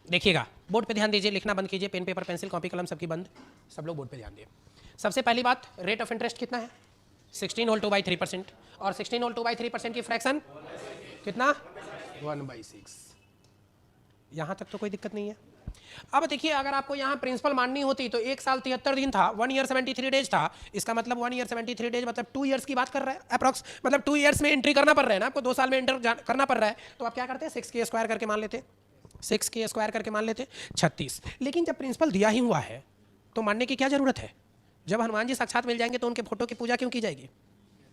देखिएगा, बोर्ड पे ध्यान दीजिए, लिखना बंद कीजिए, पेन पेपर पेंसिल कॉपी कलम सबकी बंद, सब लोग बोर्ड पे ध्यान दिए। सबसे पहली बात, रेट ऑफ इंटरेस्ट कितना है? 16 होल 2/3%, और 16 होल 2/3% की फ्रैक्शन कितना? 1/6। यहाँ तक तो कोई दिक्कत नहीं है। अब देखिए, अगर आपको यहाँ प्रिंसिपल माननी होती तो 1 साल 73 दिन था, 1 ईयर 73 डेज था, इसका मतलब 1 ईयर 73 डेज मतलब 2 ईयर्स की बात कर रहा है अप्रॉक्स, मतलब 2 ईयर्स में एंट्री करना पड़ रहा है ना आपको, 2 साल में एंटर करना पड़ रहा है। तो आप क्या करते हैं, 6 के स्क्वायर करके मान लेते, 6 के स्क्वायर करके मान लेते 36। लेकिन जब प्रिंसिपल दिया ही हुआ है तो मानने की क्या जरूरत है? जब हनुमान जी साक्षात मिल जाएंगे तो उनके फोटो की पूजा क्यों की जाएगी,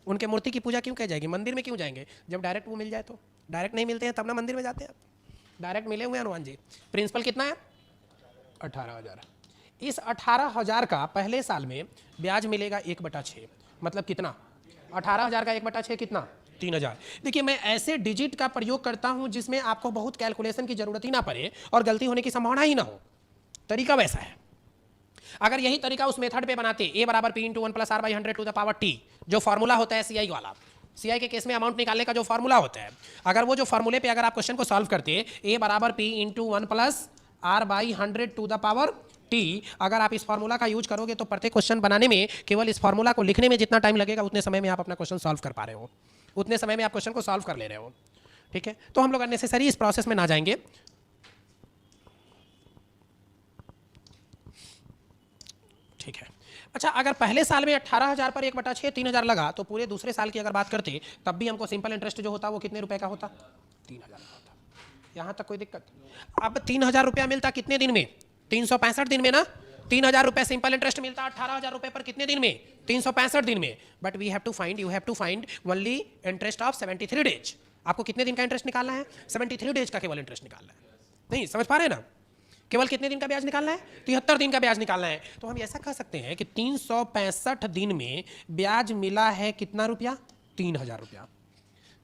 उनके मूर्ति की पूजा क्यों की जाएगी, मंदिर में क्यों जाएंगे? जब डायरेक्ट वो मिल जाए तो। डायरेक्ट नहीं मिलते हैं तब ना मंदिर में जाते हैं, डायरेक्ट मिले हुए हनुमान जी। प्रिंसिपल कितना है? 18,000। इस 18,000 का पहले साल में ब्याज मिलेगा 1/6, मतलब कितना? 18,000 का 1/6 कितना? 3,000। देखिए, मैं ऐसे डिजिट का प्रयोग करता हूं जिसमें आपको बहुत कैलकुलेशन की जरूरत ही ना पड़े और गलती होने की संभावना ही ना हो। तरीका वैसा है। अगर यही तरीका उस मेथड पे बनाते, a बराबर p into 1 plus r by 100 to the power t, जो फॉर्मूला होता है सीआई वाला, सीआई के केस में अमाउंट निकालने का जो फॉर्मूला होता है, अगर वो जो फॉर्मूले पे अगर आप क्वेश्चन को सॉल्व करते, a बराबर p into 1 plus r by 100 to the power t, अगर आप इस फॉर्मूला का यूज करोगे तो प्रत्येक क्वेश्चन बनाने में केवल इस फॉर्मूला को लिखने में जितना टाइम लगेगा उतने समय में आप अपना क्वेश्चन सॉल्व कर पा रहे हो, उतने समय में आप क्वेश्चन को सॉल्व कर ले रहे हो। ठीक है, तो हम लोग अननेसेसरी इस प्रोसेस में ना जाएंगे। ठीक है, अच्छा, अगर पहले साल में 18,000 पर 1/6 3,000 लगा तो पूरे दूसरे साल की अगर बात करते तब भी हमको सिंपल इंटरेस्ट जो होता वो कितने रुपए का होता? 3,000 का होता। यहाँ तक कोई दिक्कत? अब 3,000 रुपया मिलता कितने दिन में? 365 दिन में ना। 3,000 रुपये सिंपल इंटरेस्ट मिलता 18,000 रुपये पर कितने दिन में? 365 दिन में। But we have to find only interest of 73 days. आपको कितने दिन का इंटरेस्ट निकालना है? 73 डेज का केवल इंटरेस्ट निकालना है। नहीं समझ पा रहे हैं ना? केवल कितने दिन का ब्याज निकालना है? 73 दिन का ब्याज निकालना है। तो हम ऐसा कह सकते हैं कि 365 दिन में ब्याज मिला है कितना रुपया? 3,000 रुपया।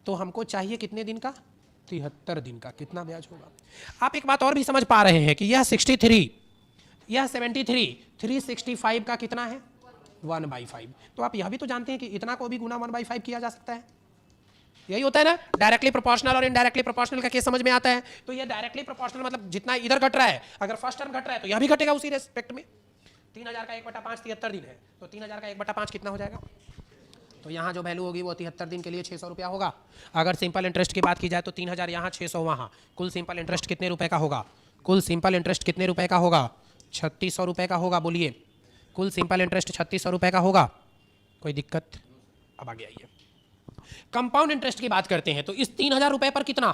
तो हमको चाहिए कितने दिन का? 73 दिन का। कितना ब्याज होगा? आप एक बात और भी समझ पा रहे हैं कि यह 63, यह 73, 365 का कितना है? 1/5। तो आप यह भी तो जानते हैं कि इतना को भी गुना 1/5 किया जा सकता है। यही होता है ना, डायरेक्टली प्रोपोर्शनल और इनडायरेक्टली प्रोपोर्शनल का केस समझ में आता है। तो ये डायरेक्टली प्रोपोर्शनल मतलब जितना इधर घट रहा है, अगर फर्स्ट टर्म घट रहा है तो यह भी घटेगा उसी रेस्पेक्ट में। 3,000 का 1/5 73 दिन है, तो 3,000 का 1/5 कितना हो जाएगा? तो यहाँ जो वैल्यू होगी वो 73 दिन के लिए 600 रुपया होगा। अगर सिंपल इंटरेस्ट की बात की जाए तो 3,000 यहाँ, 600 वहाँ, कुल सिंपल इंटरेस्ट कितने रुपए का होगा? कुल सिंपल इंटरेस्ट कितने रुपए का होगा? 3,600 रुपये का होगा। बोलिए, कुल सिंपल इंटरेस्ट 3,600 रुपये का होगा। कोई दिक्कत? अब आगे आइए, कंपाउंड इंटरेस्ट की बात करते हैं। तो इस 3,000 रुपये पर कितना?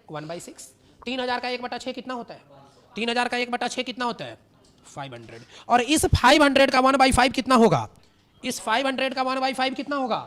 1/6। 3,000 का 1/6 कितना होता है? 3,000 का 1/6 कितना होता है? 500। और इस 500 का 1/5 कितना होगा? इस 500 का 1/5 कितना होगा?